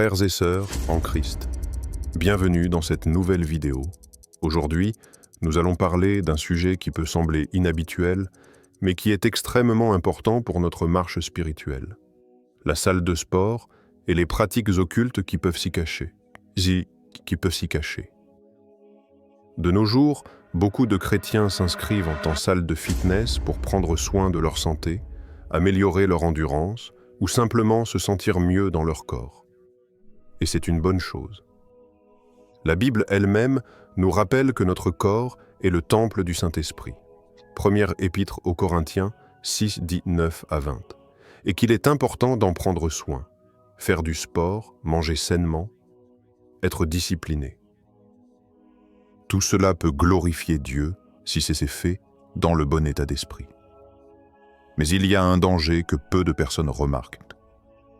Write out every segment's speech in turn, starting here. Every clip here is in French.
Frères et sœurs en Christ, bienvenue dans cette nouvelle vidéo. Aujourd'hui, nous allons parler d'un sujet qui peut sembler inhabituel, mais qui est extrêmement important pour notre marche spirituelle. La salle de sport et les pratiques occultes qui peuvent s'y cacher. De nos jours, beaucoup de chrétiens s'inscrivent en salle de fitness pour prendre soin de leur santé, améliorer leur endurance ou simplement se sentir mieux dans leur corps. Et c'est une bonne chose. La Bible elle-même nous rappelle que notre corps est le temple du Saint-Esprit. Première épître aux Corinthiens 6, 9 à 20. Et qu'il est important d'en prendre soin, faire du sport, manger sainement, être discipliné. Tout cela peut glorifier Dieu si c'est fait dans le bon état d'esprit. Mais il y a un danger que peu de personnes remarquent.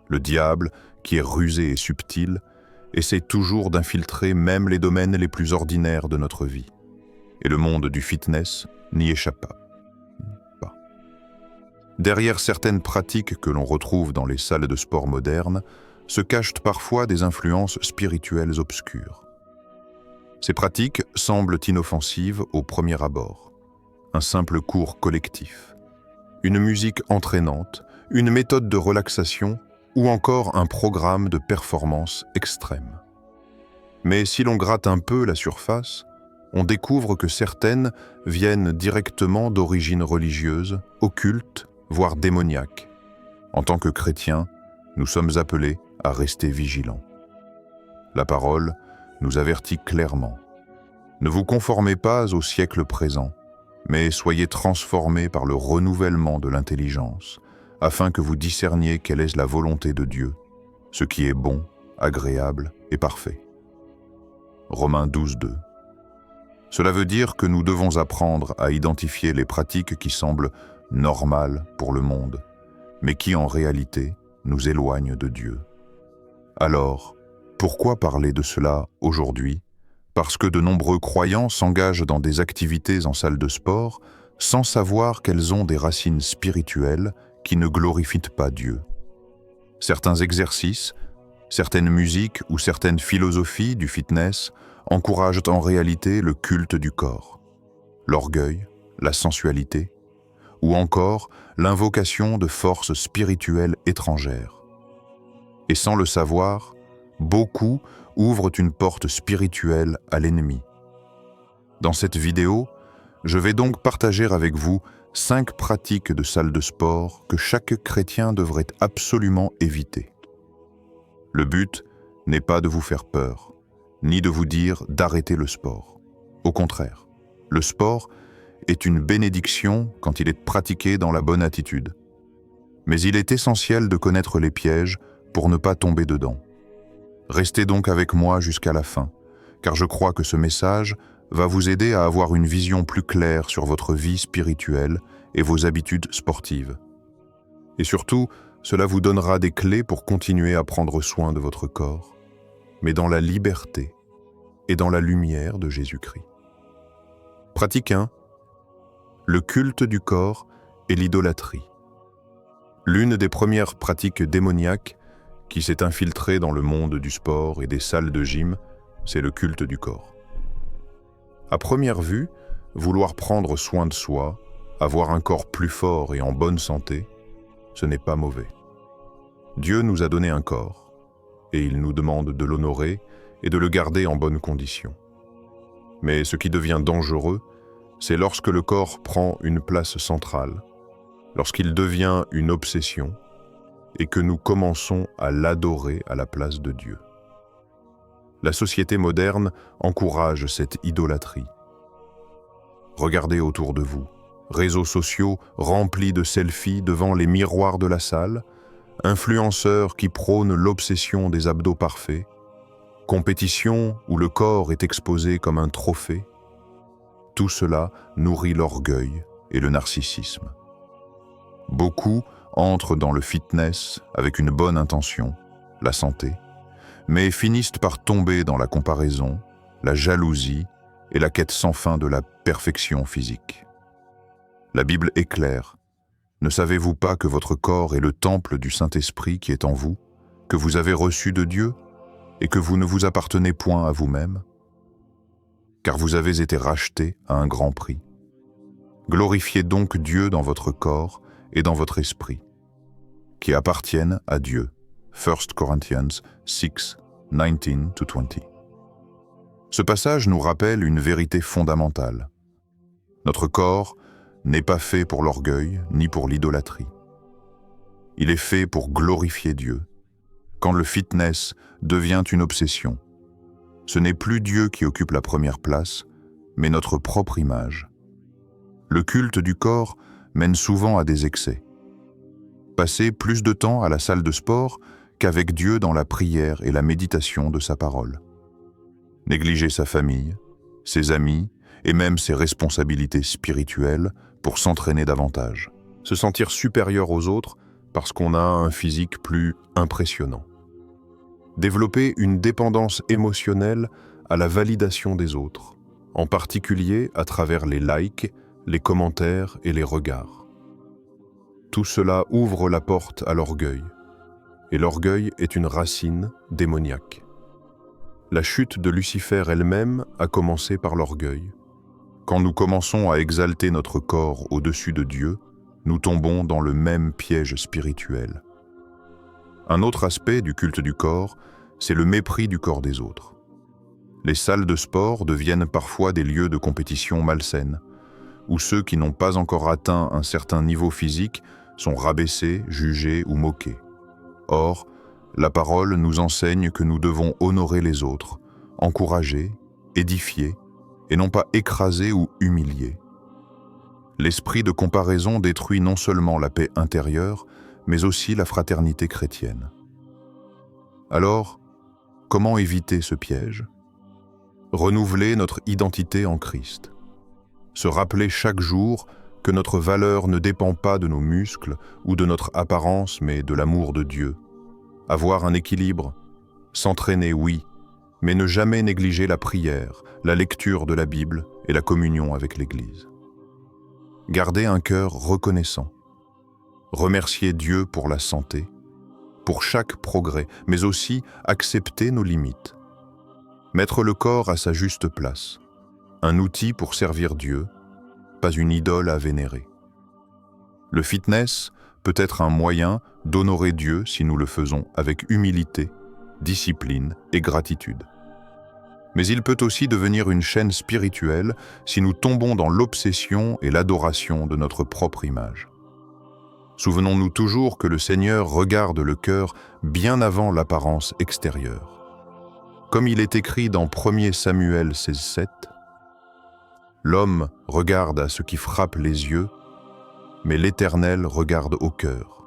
Le diable, qui est rusé et subtil, essaie toujours d'infiltrer même les domaines les plus ordinaires de notre vie. Et le monde du fitness n'y échappe pas. Derrière certaines pratiques que l'on retrouve dans les salles de sport modernes, se cachent parfois des influences spirituelles obscures. Ces pratiques semblent inoffensives au premier abord. Un simple cours collectif, une musique entraînante, une méthode de relaxation ou encore un programme de performance extrême. Mais si l'on gratte un peu la surface, on découvre que certaines viennent directement d'origine religieuse, occulte, voire démoniaque. En tant que chrétiens, nous sommes appelés à rester vigilants. La parole nous avertit clairement. Ne vous conformez pas au siècle présent, mais soyez transformés par le renouvellement de l'intelligence, afin que vous discerniez quelle est la volonté de Dieu, ce qui est bon, agréable et parfait. Romains 12, 2. Cela veut dire que nous devons apprendre à identifier les pratiques qui semblent normales pour le monde, mais qui en réalité nous éloignent de Dieu. Alors, pourquoi parler de cela aujourd'hui? Parce que de nombreux croyants s'engagent dans des activités en salle de sport sans savoir qu'elles ont des racines spirituelles qui ne glorifient pas Dieu. Certains exercices, certaines musiques ou certaines philosophies du fitness encouragent en réalité le culte du corps, l'orgueil, la sensualité, ou encore l'invocation de forces spirituelles étrangères. Et sans le savoir, beaucoup ouvrent une porte spirituelle à l'ennemi. Dans cette vidéo, je vais donc partager avec vous 5 pratiques de salle de sport que chaque chrétien devrait absolument éviter. Le but n'est pas de vous faire peur, ni de vous dire d'arrêter le sport. Au contraire, le sport est une bénédiction quand il est pratiqué dans la bonne attitude. Mais il est essentiel de connaître les pièges pour ne pas tomber dedans. Restez donc avec moi jusqu'à la fin, car je crois que ce message va vous aider à avoir une vision plus claire sur votre vie spirituelle et vos habitudes sportives. Et surtout, cela vous donnera des clés pour continuer à prendre soin de votre corps, mais dans la liberté et dans la lumière de Jésus-Christ. Pratique 1. Le culte du corps et l'idolâtrie. L'une des premières pratiques démoniaques qui s'est infiltrée dans le monde du sport et des salles de gym, c'est le culte du corps. À première vue, vouloir prendre soin de soi, avoir un corps plus fort et en bonne santé, ce n'est pas mauvais. Dieu nous a donné un corps, et il nous demande de l'honorer et de le garder en bonne condition. Mais ce qui devient dangereux, c'est lorsque le corps prend une place centrale, lorsqu'il devient une obsession, et que nous commençons à l'adorer à la place de Dieu. La société moderne encourage cette idolâtrie. Regardez autour de vous, réseaux sociaux remplis de selfies devant les miroirs de la salle, influenceurs qui prônent l'obsession des abdos parfaits, compétition où le corps est exposé comme un trophée. Tout cela nourrit l'orgueil et le narcissisme. Beaucoup entrent dans le fitness avec une bonne intention, la santé, mais finissent par tomber dans la comparaison, la jalousie et la quête sans fin de la perfection physique. La Bible est claire. Ne savez-vous pas que votre corps est le temple du Saint-Esprit qui est en vous, que vous avez reçu de Dieu et que vous ne vous appartenez point à vous-même, car vous avez été rachetés à un grand prix. Glorifiez donc Dieu dans votre corps et dans votre esprit, qui appartiennent à Dieu. 1 Corinthians 6, 19-20. Ce passage nous rappelle une vérité fondamentale. Notre corps n'est pas fait pour l'orgueil ni pour l'idolâtrie. Il est fait pour glorifier Dieu. Quand le fitness devient une obsession, ce n'est plus Dieu qui occupe la première place, mais notre propre image. Le culte du corps mène souvent à des excès. Passer plus de temps à la salle de sport qu'avec Dieu dans la prière et la méditation de sa parole. Négliger sa famille, ses amis et même ses responsabilités spirituelles pour s'entraîner davantage. Se sentir supérieur aux autres parce qu'on a un physique plus impressionnant. Développer une dépendance émotionnelle à la validation des autres, en particulier à travers les likes, les commentaires et les regards. Tout cela ouvre la porte à l'orgueil, et l'orgueil est une racine démoniaque. La chute de Lucifer elle-même a commencé par l'orgueil. Quand nous commençons à exalter notre corps au-dessus de Dieu, nous tombons dans le même piège spirituel. Un autre aspect du culte du corps, c'est le mépris du corps des autres. Les salles de sport deviennent parfois des lieux de compétition malsaine, où ceux qui n'ont pas encore atteint un certain niveau physique sont rabaissés, jugés ou moqués. Or, la parole nous enseigne que nous devons honorer les autres, encourager, édifier, et non pas écraser ou humilier. L'esprit de comparaison détruit non seulement la paix intérieure, mais aussi la fraternité chrétienne. Alors, comment éviter ce piège? Renouveler notre identité en Christ. Se rappeler chaque jour que notre valeur ne dépend pas de nos muscles ou de notre apparence, mais de l'amour de Dieu. Avoir un équilibre, s'entraîner, oui, mais ne jamais négliger la prière, la lecture de la Bible et la communion avec l'Église. Garder un cœur reconnaissant. Remercier Dieu pour la santé, pour chaque progrès, mais aussi accepter nos limites. Mettre le corps à sa juste place. Un outil pour servir Dieu, pas une idole à vénérer. Le fitness peut être un moyen d'honorer Dieu si nous le faisons avec humilité, discipline et gratitude. Mais il peut aussi devenir une chaîne spirituelle si nous tombons dans l'obsession et l'adoration de notre propre image. Souvenons-nous toujours que le Seigneur regarde le cœur bien avant l'apparence extérieure. Comme il est écrit dans 1 Samuel 16:7, « L'homme regarde à ce qui frappe les yeux, mais l'Éternel regarde au cœur. »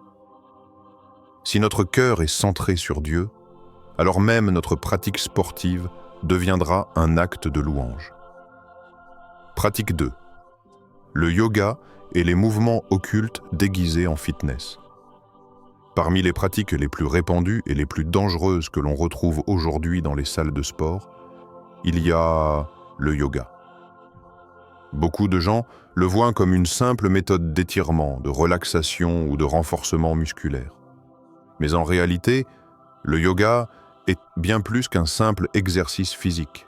Si notre cœur est centré sur Dieu, alors même notre pratique sportive deviendra un acte de louange. Pratique 2. Le yoga et les mouvements occultes déguisés en fitness. Parmi les pratiques les plus répandues et les plus dangereuses que l'on retrouve aujourd'hui dans les salles de sport, il y a le yoga. Beaucoup de gens le voient comme une simple méthode d'étirement, de relaxation ou de renforcement musculaire. Mais en réalité, le yoga est bien plus qu'un simple exercice physique.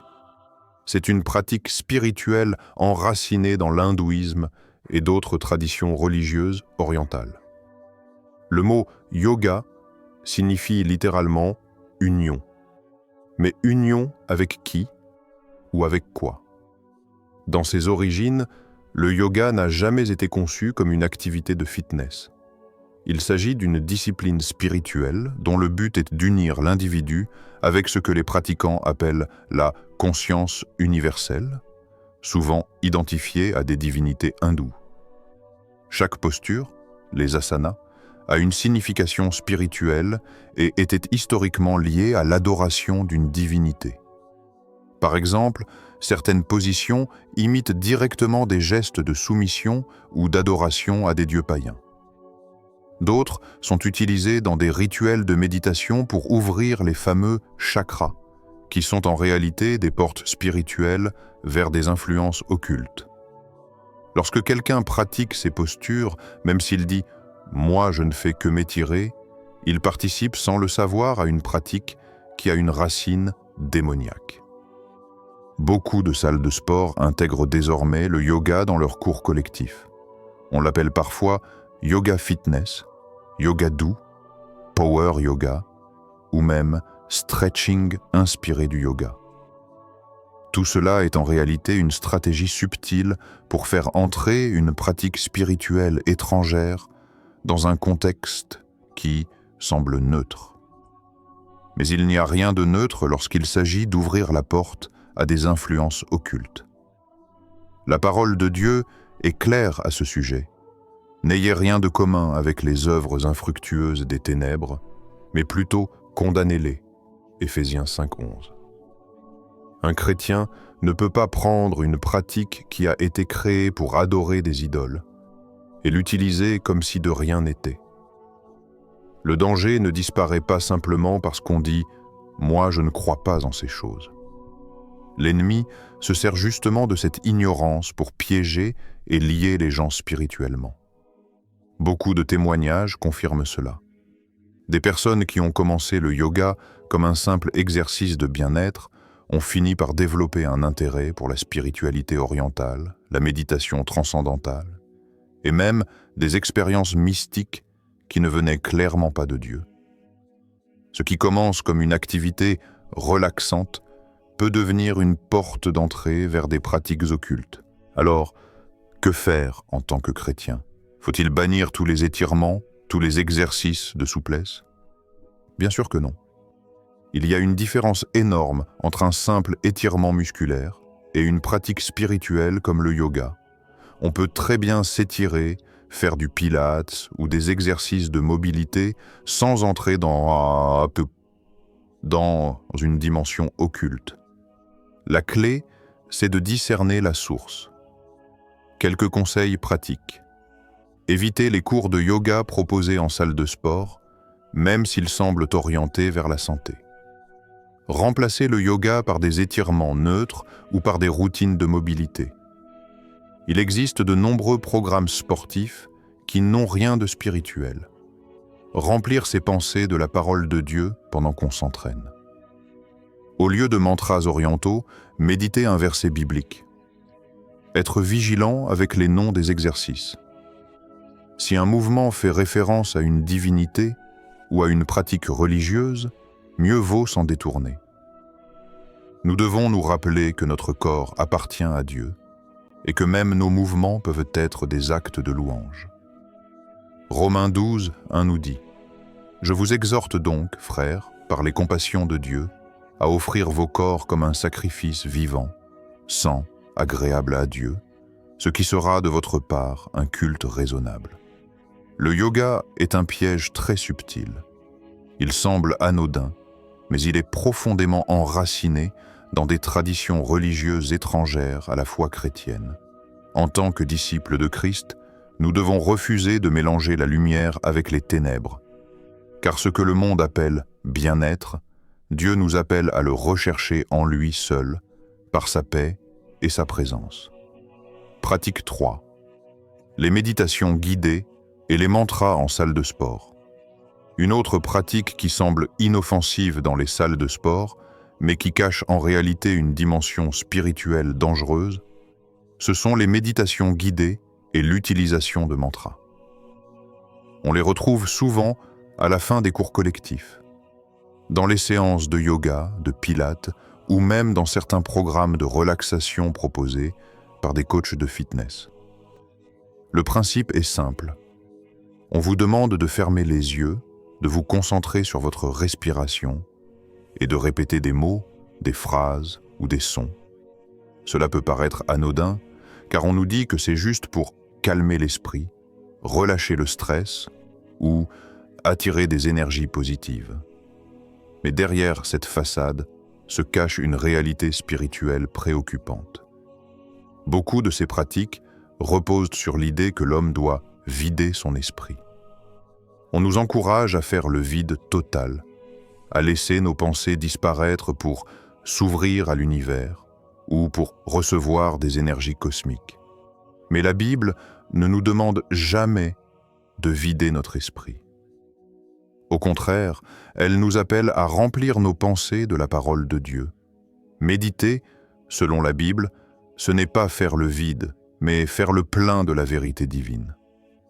C'est une pratique spirituelle enracinée dans l'hindouisme et d'autres traditions religieuses orientales. Le mot « yoga » signifie littéralement « union ». Mais union avec qui ou avec quoi? Dans ses origines, le yoga n'a jamais été conçu comme une activité de fitness. Il s'agit d'une discipline spirituelle dont le but est d'unir l'individu avec ce que les pratiquants appellent la conscience universelle, souvent identifiée à des divinités hindoues. Chaque posture, les asanas, a une signification spirituelle et était historiquement liée à l'adoration d'une divinité. Par exemple, certaines positions imitent directement des gestes de soumission ou d'adoration à des dieux païens. D'autres sont utilisées dans des rituels de méditation pour ouvrir les fameux chakras, qui sont en réalité des portes spirituelles vers des influences occultes. Lorsque quelqu'un pratique ces postures, même s'il dit « moi je ne fais que m'étirer », il participe sans le savoir à une pratique qui a une racine démoniaque. Beaucoup de salles de sport intègrent désormais le yoga dans leurs cours collectifs. On l'appelle parfois yoga fitness, yoga doux, power yoga ou même stretching inspiré du yoga. Tout cela est en réalité une stratégie subtile pour faire entrer une pratique spirituelle étrangère dans un contexte qui semble neutre. Mais il n'y a rien de neutre lorsqu'il s'agit d'ouvrir la porte à des influences occultes. La parole de Dieu est claire à ce sujet. N'ayez rien de commun avec les œuvres infructueuses des ténèbres, mais plutôt condamnez-les. Éphésiens 5:11. Un chrétien ne peut pas prendre une pratique qui a été créée pour adorer des idoles et l'utiliser comme si de rien n'était. Le danger ne disparaît pas simplement parce qu'on dit « moi je ne crois pas en ces choses ». L'ennemi se sert justement de cette ignorance pour piéger et lier les gens spirituellement. Beaucoup de témoignages confirment cela. Des personnes qui ont commencé le yoga comme un simple exercice de bien-être ont fini par développer un intérêt pour la spiritualité orientale, la méditation transcendantale, et même des expériences mystiques qui ne venaient clairement pas de Dieu. Ce qui commence comme une activité relaxante peut devenir une porte d'entrée vers des pratiques occultes. Alors, que faire en tant que chrétien? Faut-il bannir tous les étirements, tous les exercices de souplesse? Bien sûr que non. Il y a une différence énorme entre un simple étirement musculaire et une pratique spirituelle comme le yoga. On peut très bien s'étirer, faire du pilates ou des exercices de mobilité sans entrer dans une dimension occulte. La clé, c'est de discerner la source. Quelques conseils pratiques. Évitez les cours de yoga proposés en salle de sport, même s'ils semblent orientés vers la santé. Remplacez le yoga par des étirements neutres ou par des routines de mobilité. Il existe de nombreux programmes sportifs qui n'ont rien de spirituel. Remplir ses pensées de la parole de Dieu pendant qu'on s'entraîne. Au lieu de mantras orientaux, méditez un verset biblique. Être vigilant avec les noms des exercices. Si un mouvement fait référence à une divinité ou à une pratique religieuse, mieux vaut s'en détourner. Nous devons nous rappeler que notre corps appartient à Dieu et que même nos mouvements peuvent être des actes de louange. Romains 12:1 nous dit « Je vous exhorte donc, frères, par les compassions de Dieu, à offrir vos corps comme un sacrifice vivant, saint, agréable à Dieu, ce qui sera de votre part un culte raisonnable. » Le yoga est un piège très subtil. Il semble anodin, mais il est profondément enraciné dans des traditions religieuses étrangères à la foi chrétienne. En tant que disciples de Christ, nous devons refuser de mélanger la lumière avec les ténèbres, car ce que le monde appelle bien-être, Dieu nous appelle à le rechercher en lui seul, par sa paix et sa présence. Pratique 3. Les méditations guidées et les mantras en salle de sport. Une autre pratique qui semble inoffensive dans les salles de sport, mais qui cache en réalité une dimension spirituelle dangereuse, ce sont les méditations guidées et l'utilisation de mantras. On les retrouve souvent à la fin des cours collectifs, dans les séances de yoga, de pilates, ou même dans certains programmes de relaxation proposés par des coachs de fitness. Le principe est simple. On vous demande de fermer les yeux, de vous concentrer sur votre respiration et de répéter des mots, des phrases ou des sons. Cela peut paraître anodin, car on nous dit que c'est juste pour calmer l'esprit, relâcher le stress ou attirer des énergies positives. Mais derrière cette façade se cache une réalité spirituelle préoccupante. Beaucoup de ces pratiques reposent sur l'idée que l'homme doit vider son esprit. On nous encourage à faire le vide total, à laisser nos pensées disparaître pour s'ouvrir à l'univers ou pour recevoir des énergies cosmiques. Mais la Bible ne nous demande jamais de vider notre esprit. Au contraire, elle nous appelle à remplir nos pensées de la parole de Dieu. Méditer, selon la Bible, ce n'est pas faire le vide, mais faire le plein de la vérité divine.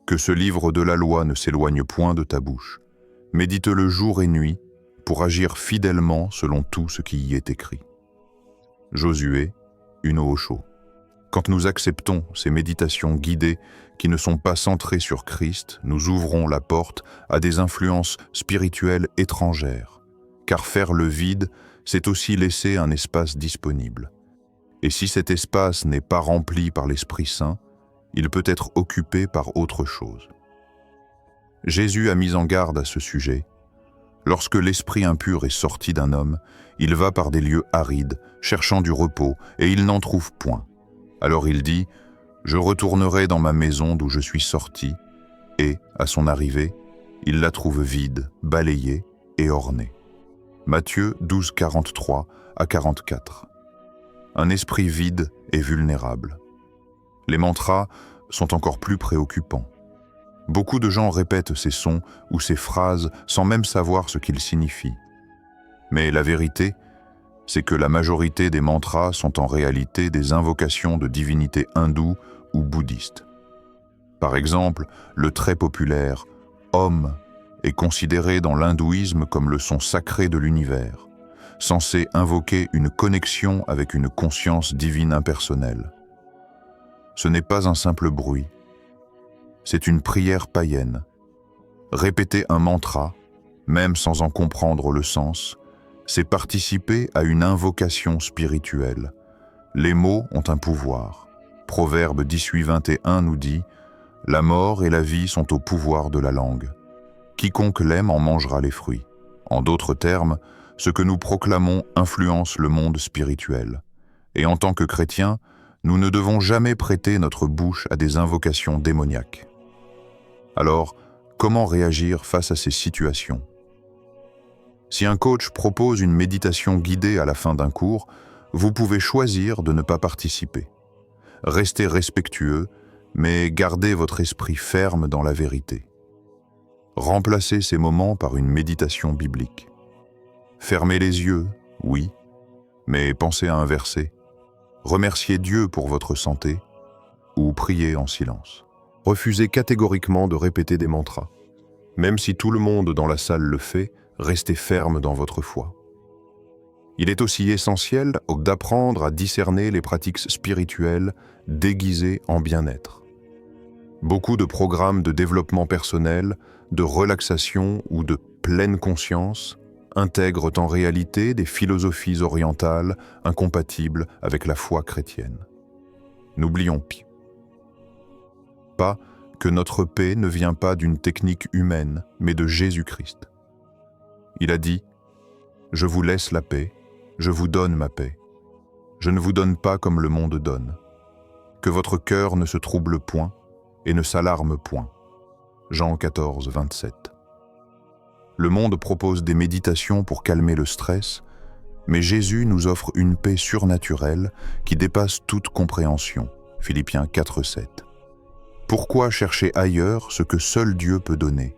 Que ce livre de la loi ne s'éloigne point de ta bouche. Médite-le jour et nuit pour agir fidèlement selon tout ce qui y est écrit. Josué, une eau au chaud. Quand nous acceptons ces méditations guidées qui ne sont pas centrées sur Christ, nous ouvrons la porte à des influences spirituelles étrangères. Car faire le vide, c'est aussi laisser un espace disponible. Et si cet espace n'est pas rempli par l'Esprit Saint, il peut être occupé par autre chose. Jésus a mis en garde à ce sujet. Lorsque l'esprit impur est sorti d'un homme, il va par des lieux arides, cherchant du repos, et il n'en trouve point. Alors il dit, « Je retournerai dans ma maison d'où je suis sorti. » Et, à son arrivée, il la trouve vide, balayée et ornée. Matthieu 12, 43 à 44. Un esprit vide et vulnérable. Les mantras sont encore plus préoccupants. Beaucoup de gens répètent ces sons ou ces phrases sans même savoir ce qu'ils signifient. Mais la vérité, c'est que la majorité des mantras sont en réalité des invocations de divinités hindoues ou bouddhistes. Par exemple, le très populaire « Om » est considéré dans l'hindouisme comme le son sacré de l'univers, censé invoquer une connexion avec une conscience divine impersonnelle. Ce n'est pas un simple bruit, c'est une prière païenne. Répéter un mantra, même sans en comprendre le sens, c'est participer à une invocation spirituelle. Les mots ont un pouvoir. Proverbe 18-21 nous dit « La mort et la vie sont au pouvoir de la langue. Quiconque l'aime en mangera les fruits. » En d'autres termes, ce que nous proclamons influence le monde spirituel. Et en tant que chrétiens, nous ne devons jamais prêter notre bouche à des invocations démoniaques. Alors, comment réagir face à ces situations? Si un coach propose une méditation guidée à la fin d'un cours, vous pouvez choisir de ne pas participer. Restez respectueux, mais gardez votre esprit ferme dans la vérité. Remplacez ces moments par une méditation biblique. Fermez les yeux, oui, mais pensez à un verset. Remerciez Dieu pour votre santé ou priez en silence. Refusez catégoriquement de répéter des mantras. Même si tout le monde dans la salle le fait, restez ferme dans votre foi. Il est aussi essentiel d'apprendre à discerner les pratiques spirituelles déguisées en bien-être. Beaucoup de programmes de développement personnel, de relaxation ou de pleine conscience intègrent en réalité des philosophies orientales incompatibles avec la foi chrétienne. N'oublions pas que notre paix ne vient pas d'une technique humaine, mais de Jésus-Christ. Il a dit « Je vous laisse la paix, je vous donne ma paix. Je ne vous donne pas comme le monde donne. Que votre cœur ne se trouble point et ne s'alarme point. » Jean 14, 27. Le monde propose des méditations pour calmer le stress, mais Jésus nous offre une paix surnaturelle qui dépasse toute compréhension. Philippiens 4, 7. Pourquoi chercher ailleurs ce que seul Dieu peut donner?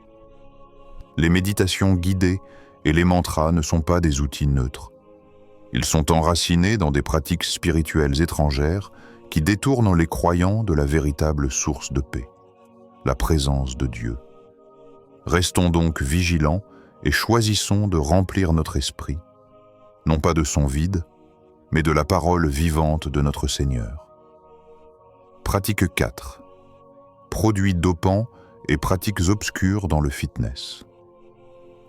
Les méditations guidées et les mantras ne sont pas des outils neutres. Ils sont enracinés dans des pratiques spirituelles étrangères qui détournent les croyants de la véritable source de paix, la présence de Dieu. Restons donc vigilants et choisissons de remplir notre esprit, non pas de son vide, mais de la parole vivante de notre Seigneur. Pratique 4. Produits dopants et pratiques obscures dans le fitness.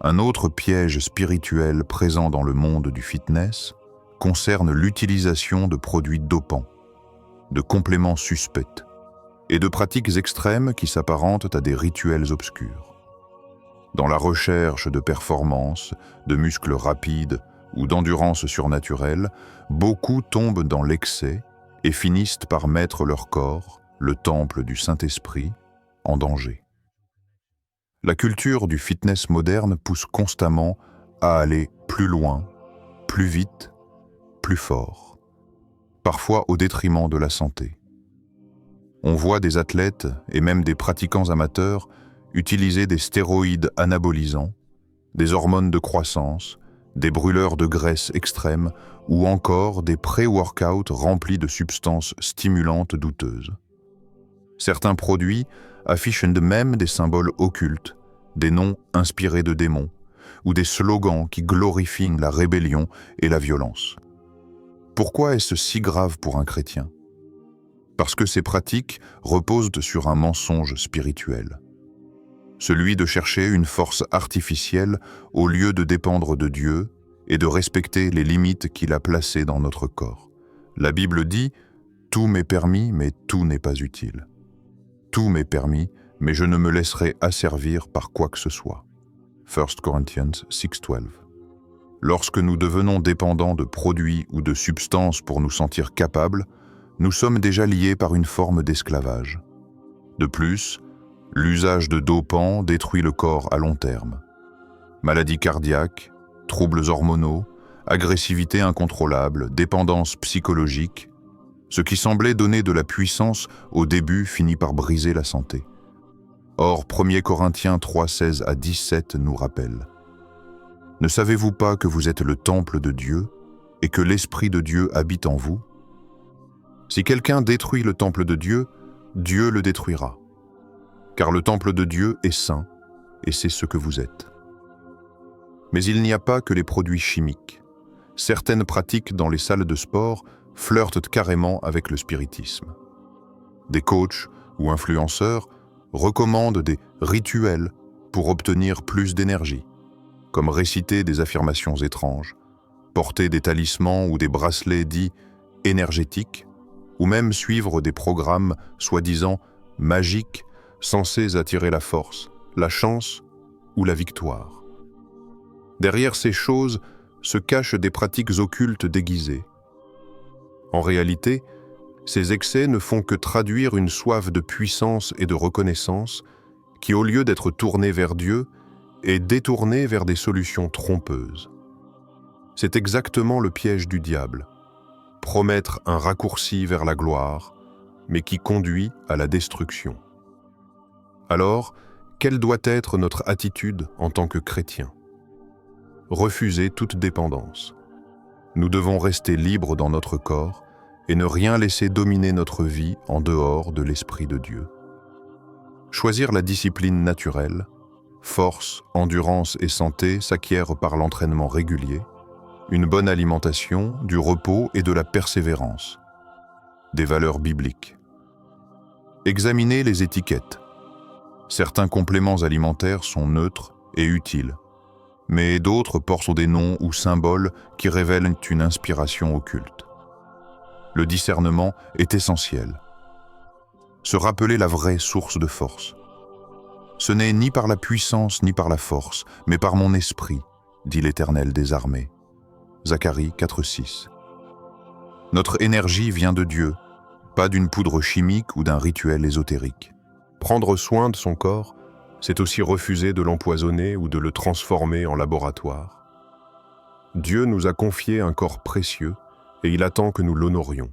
Un autre piège spirituel présent dans le monde du fitness concerne l'utilisation de produits dopants, de compléments suspects et de pratiques extrêmes qui s'apparentent à des rituels obscurs. Dans la recherche de performance, de muscles rapides ou d'endurance surnaturelle, beaucoup tombent dans l'excès et finissent par mettre leur corps, le temple du Saint-Esprit, en danger. La culture du fitness moderne pousse constamment à aller plus loin, plus vite, plus fort, parfois au détriment de la santé. On voit des athlètes et même des pratiquants amateurs utiliser des stéroïdes anabolisants, des hormones de croissance, des brûleurs de graisse extrêmes ou encore des pré-workouts remplis de substances stimulantes douteuses. Certains produits affichent même des symboles occultes, des noms inspirés de démons ou des slogans qui glorifient la rébellion et la violence. Pourquoi est-ce si grave pour un chrétien? Parce que ces pratiques reposent sur un mensonge spirituel. Celui de chercher une force artificielle au lieu de dépendre de Dieu et de respecter les limites qu'il a placées dans notre corps. La Bible dit « Tout m'est permis, mais tout n'est pas utile. Tout m'est permis, mais je ne me laisserai asservir par quoi que ce soit. » 1 Corinthians 6:12. Lorsque nous devenons dépendants de produits ou de substances pour nous sentir capables, nous sommes déjà liés par une forme d'esclavage. De plus, l'usage de dopants détruit le corps à long terme. Maladies cardiaques, troubles hormonaux, agressivité incontrôlable, dépendance psychologique, ce qui semblait donner de la puissance au début finit par briser la santé. Or, 1 Corinthiens 3:16 à 17 nous rappelle: « Ne savez-vous pas que vous êtes le temple de Dieu et que l'Esprit de Dieu habite en vous? Si quelqu'un détruit le temple de Dieu, Dieu le détruira. Car le temple de Dieu est saint, et c'est ce que vous êtes. » Mais il n'y a pas que les produits chimiques. Certaines pratiques dans les salles de sport flirtent carrément avec le spiritisme. Des coachs ou influenceurs recommandent des rituels pour obtenir plus d'énergie, comme réciter des affirmations étranges, porter des talismans ou des bracelets dits énergétiques, ou même suivre des programmes soi-disant magiques censés attirer la force, la chance ou la victoire. Derrière ces choses se cachent des pratiques occultes déguisées. En réalité, ces excès ne font que traduire une soif de puissance et de reconnaissance qui, au lieu d'être tournée vers Dieu, est détournée vers des solutions trompeuses. C'est exactement le piège du diable, promettre un raccourci vers la gloire, mais qui conduit à la destruction. Alors, quelle doit être notre attitude en tant que chrétiens? Refuser toute dépendance. Nous devons rester libres dans notre corps et ne rien laisser dominer notre vie en dehors de l'Esprit de Dieu. Choisir la discipline naturelle, force, endurance et santé s'acquièrent par l'entraînement régulier, une bonne alimentation, du repos et de la persévérance. Des valeurs bibliques. Examinez les étiquettes. Certains compléments alimentaires sont neutres et utiles, mais d'autres portent des noms ou symboles qui révèlent une inspiration occulte. Le discernement est essentiel. Se rappeler la vraie source de force. Ce n'est ni par la puissance ni par la force, mais par mon esprit, dit l'Éternel des armées. Zacharie 4:6. Notre énergie vient de Dieu, pas d'une poudre chimique ou d'un rituel ésotérique. Prendre soin de son corps, c'est aussi refuser de l'empoisonner ou de le transformer en laboratoire. Dieu nous a confié un corps précieux et il attend que nous l'honorions.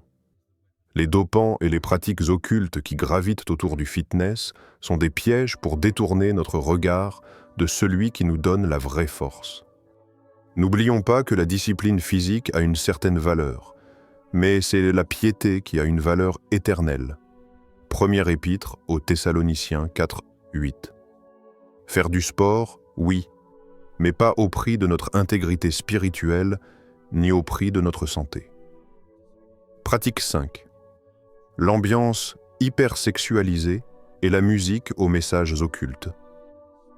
Les dopants et les pratiques occultes qui gravitent autour du fitness sont des pièges pour détourner notre regard de celui qui nous donne la vraie force. N'oublions pas que la discipline physique a une certaine valeur, mais c'est la piété qui a une valeur éternelle. Première épître aux Thessaloniciens 4:8. Faire du sport, oui, mais pas au prix de notre intégrité spirituelle, ni au prix de notre santé. Pratique 5. L'ambiance hypersexualisée et la musique aux messages occultes.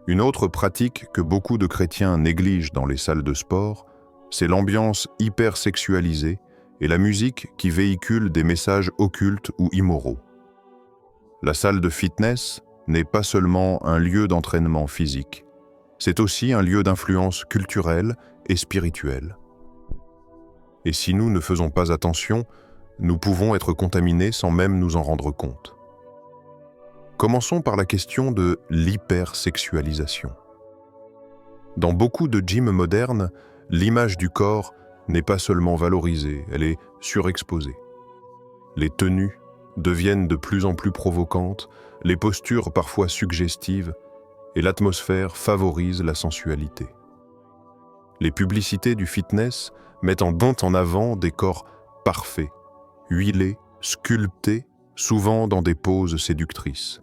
Une autre pratique que beaucoup de chrétiens négligent dans les salles de sport, c'est l'ambiance hypersexualisée et la musique qui véhicule des messages occultes ou immoraux. La salle de fitness n'est pas seulement un lieu d'entraînement physique, c'est aussi un lieu d'influence culturelle et spirituelle. Et si nous ne faisons pas attention, nous pouvons être contaminés sans même nous en rendre compte. Commençons par la question de l'hypersexualisation. Dans beaucoup de gyms modernes, l'image du corps n'est pas seulement valorisée, elle est surexposée. Les tenues deviennent de plus en plus provocantes, les postures parfois suggestives, et l'atmosphère favorise la sensualité. Les publicités du fitness mettent en avant des corps parfaits, huilés, sculptés, souvent dans des poses séductrices.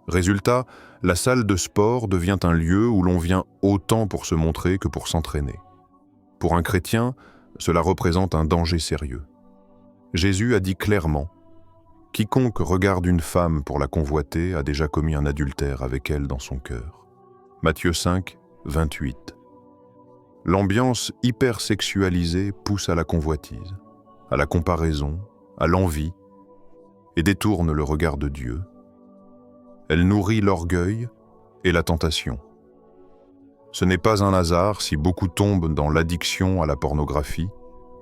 Résultat, la salle de sport devient un lieu où l'on vient autant pour se montrer que pour s'entraîner. Pour un chrétien, cela représente un danger sérieux. Jésus a dit clairement « Quiconque regarde une femme pour la convoiter a déjà commis un adultère avec elle dans son cœur. » Matthieu 5, 28. L'ambiance hypersexualisée pousse à la convoitise, à la comparaison, à l'envie, et détourne le regard de Dieu. Elle nourrit l'orgueil et la tentation. Ce n'est pas un hasard si beaucoup tombent dans l'addiction à la pornographie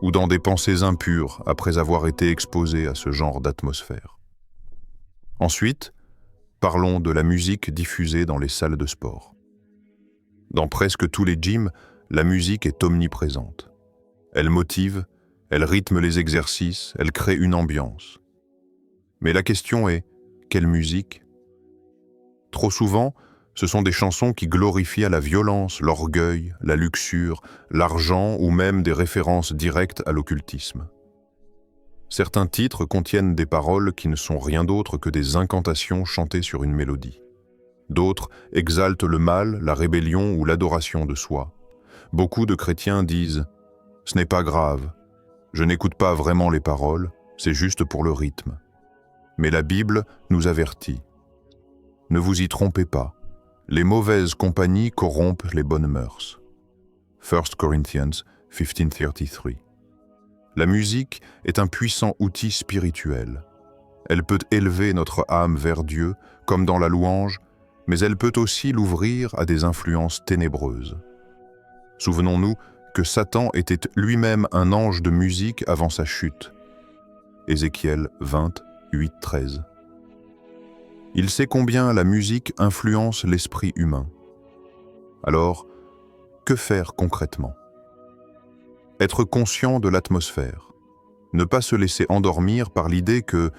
ou dans des pensées impures après avoir été exposés à ce genre d'atmosphère. Ensuite, parlons de la musique diffusée dans les salles de sport. Dans presque tous les gyms, la musique est omniprésente. Elle motive, elle rythme les exercices, elle crée une ambiance. Mais la question est, quelle musique ? Trop souvent, ce sont des chansons qui glorifient la violence, l'orgueil, la luxure, l'argent ou même des références directes à l'occultisme. Certains titres contiennent des paroles qui ne sont rien d'autre que des incantations chantées sur une mélodie. D'autres exaltent le mal, la rébellion ou l'adoration de soi. Beaucoup de chrétiens disent « Ce n'est pas grave, je n'écoute pas vraiment les paroles, c'est juste pour le rythme. » Mais la Bible nous avertit. Ne vous y trompez pas, les mauvaises compagnies corrompent les bonnes mœurs. 1 Corinthians 15:33. La musique est un puissant outil spirituel. Elle peut élever notre âme vers Dieu, comme dans la louange, mais elle peut aussi l'ouvrir à des influences ténébreuses. Souvenons-nous que Satan était lui-même un ange de musique avant sa chute. Ézéchiel 20, 8-13. Il sait combien la musique influence l'esprit humain. Alors, que faire concrètement ? Être conscient de l'atmosphère. Ne pas se laisser endormir par l'idée que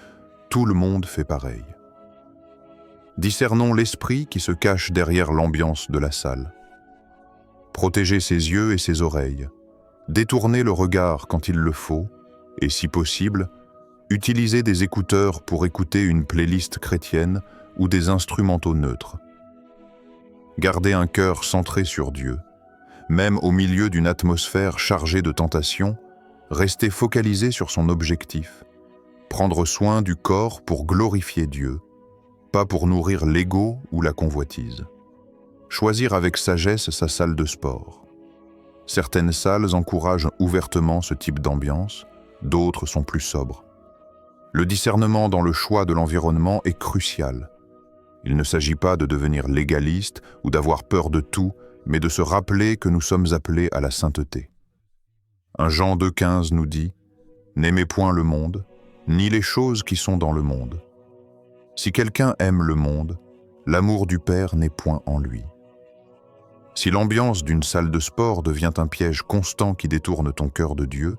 tout le monde fait pareil. Discernons l'esprit qui se cache derrière l'ambiance de la salle. Protégez ses yeux et ses oreilles. Détournez le regard quand il le faut, et si possible, utilisez des écouteurs pour écouter une playlist chrétienne ou des instrumentaux neutres. Gardez un cœur centré sur Dieu. Même au milieu d'une atmosphère chargée de tentations, restez focalisé sur son objectif. Prendre soin du corps pour glorifier Dieu, pas pour nourrir l'ego ou la convoitise. Choisir avec sagesse sa salle de sport. Certaines salles encouragent ouvertement ce type d'ambiance, d'autres sont plus sobres. Le discernement dans le choix de l'environnement est crucial. Il ne s'agit pas de devenir légaliste ou d'avoir peur de tout, mais de se rappeler que nous sommes appelés à la sainteté. 1 Jean 2,15 nous dit « N'aimez point le monde, ni les choses qui sont dans le monde. Si quelqu'un aime le monde, l'amour du Père n'est point en lui. » Si l'ambiance d'une salle de sport devient un piège constant qui détourne ton cœur de Dieu,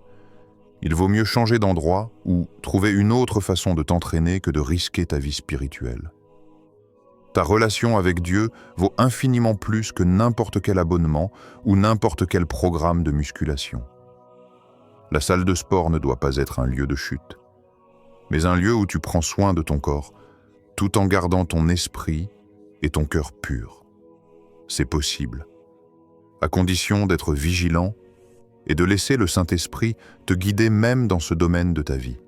il vaut mieux changer d'endroit ou trouver une autre façon de t'entraîner que de risquer ta vie spirituelle. Ta relation avec Dieu vaut infiniment plus que n'importe quel abonnement ou n'importe quel programme de musculation. La salle de sport ne doit pas être un lieu de chute, mais un lieu où tu prends soin de ton corps, tout en gardant ton esprit et ton cœur pur. C'est possible, à condition d'être vigilant et de laisser le Saint-Esprit te guider même dans ce domaine de ta vie.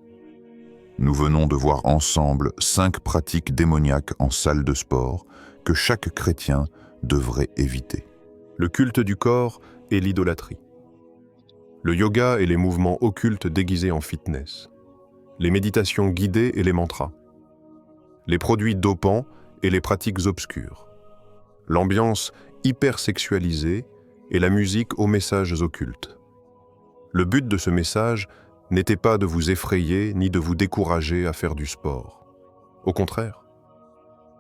Nous venons de voir ensemble 5 pratiques démoniaques en salle de sport que chaque chrétien devrait éviter. Le culte du corps et l'idolâtrie. Le yoga et les mouvements occultes déguisés en fitness. Les méditations guidées et les mantras. Les produits dopants et les pratiques obscures. L'ambiance hypersexualisée et la musique aux messages occultes. Le but de ce message n'était pas de vous effrayer ni de vous décourager à faire du sport. Au contraire,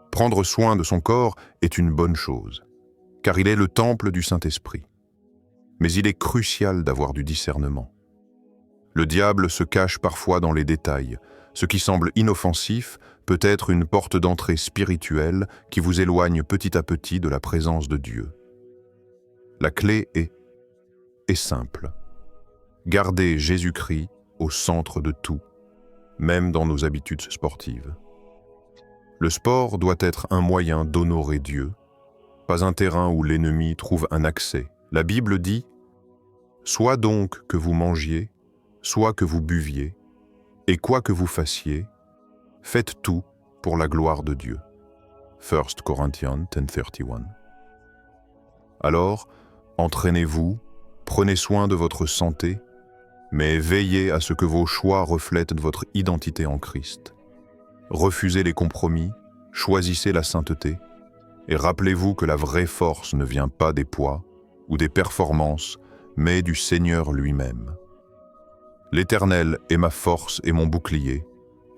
prendre soin de son corps est une bonne chose, car il est le temple du Saint-Esprit. Mais il est crucial d'avoir du discernement. Le diable se cache parfois dans les détails. Ce qui semble inoffensif peut être une porte d'entrée spirituelle qui vous éloigne petit à petit de la présence de Dieu. La clé est est simple. Gardez Jésus-Christ au centre de tout, même dans nos habitudes sportives. Le sport doit être un moyen d'honorer Dieu, pas un terrain où l'ennemi trouve un accès. La Bible dit « Soit donc que vous mangiez, soit que vous buviez, et quoi que vous fassiez, faites tout pour la gloire de Dieu. » 1 Corinthiens 10:31. Alors, entraînez-vous, prenez soin de votre santé, mais veillez à ce que vos choix reflètent votre identité en Christ. Refusez les compromis, choisissez la sainteté, et rappelez-vous que la vraie force ne vient pas des poids ou des performances, mais du Seigneur lui-même. L'Éternel est ma force et mon bouclier,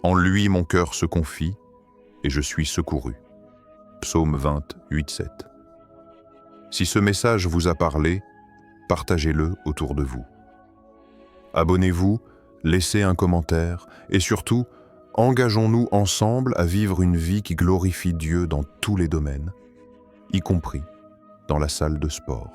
en lui mon cœur se confie, et je suis secouru. Psaume 20, 8-7. Si ce message vous a parlé, partagez-le autour de vous. Abonnez-vous, laissez un commentaire et surtout, engageons-nous ensemble à vivre une vie qui glorifie Dieu dans tous les domaines, y compris dans la salle de sport.